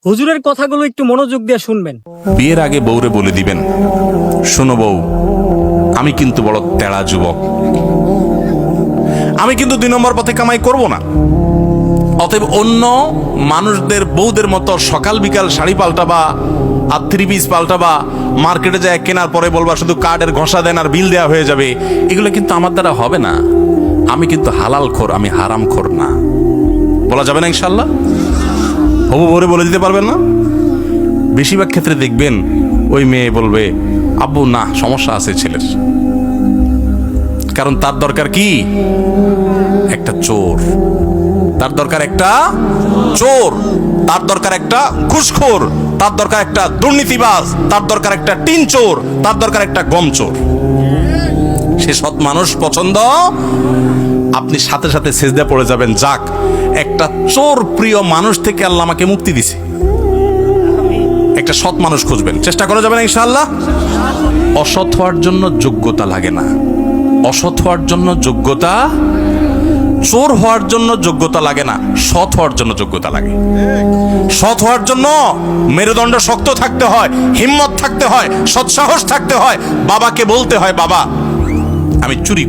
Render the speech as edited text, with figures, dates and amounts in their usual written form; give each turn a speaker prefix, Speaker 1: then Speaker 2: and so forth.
Speaker 1: হুজুরের কথাগুলো একটু মনোযোগ দিয়ে শুনবেন।
Speaker 2: বিয়ের আগে বউরে বলে দিবেন, শোনো বউ, আমি কিন্তু বড় তেড়া যুবক, আমি কিন্তু 2 নম্বর পথে কামাই করব না। অতএব অন্য মানুষদের বউদের মতো সকাল বিকাল শাড়ি পাল্টাবা আর 3 পিস পাল্টাবা, মার্কেটে যায় কেনার পরে বলবা শুধু কার্ডের ঘষা দেন আর বিল দেওয়া হয়ে যাবে, এগুলো কিন্তু আমার দ্বারা হবে না। আমি কিন্তু হালাল খোর, আমি হারাম খোর না। বলা যাবে না ইনশাল্লাহ? হবু বউরে বলে দিতে পারবেন না? বেশিরভাগ ক্ষেত্রে দেখবেন ওই মেয়ে বলবে, আব্বু না, সমস্যা আছে ছেলের, কারণ তার দরকার কি? একটা চোর। তার দরকার একটা চোর, তার দরকার একটা ঘুষখোর, তার দরকার একটা দুর্নীতিবাজ, তার দরকার একটা টিন চোর, তার দরকার একটা গম চোর। সে সৎ মানুষ পছন্দ, আপনি সাথে সাথে সেজদা পড়ে যাবেন, যাক একটা চোর প্রিয় মানুষ থেকে আল্লাহ আমাকে মুক্তি দিছে। একটা সৎ মানুষ খুঁজবেন, চেষ্টা করা যাবে না ইনশাআল্লাহ? অসৎ হওয়ার জন্য যোগ্যতা লাগে না, অসৎ হওয়ার জন্য যোগ্যতা, চোর হওয়ার জন্য যোগ্যতা লাগে না, সৎ হওয়ার জন্য যোগ্যতা লাগে। সৎ হওয়ার জন্য মেরুদণ্ড শক্ত থাকতে হয়, হিম্মত থাকতে হয়, সৎসাহস থাকতে হয়। বাবাকে বলতে হয়, বাবা আমি চুরি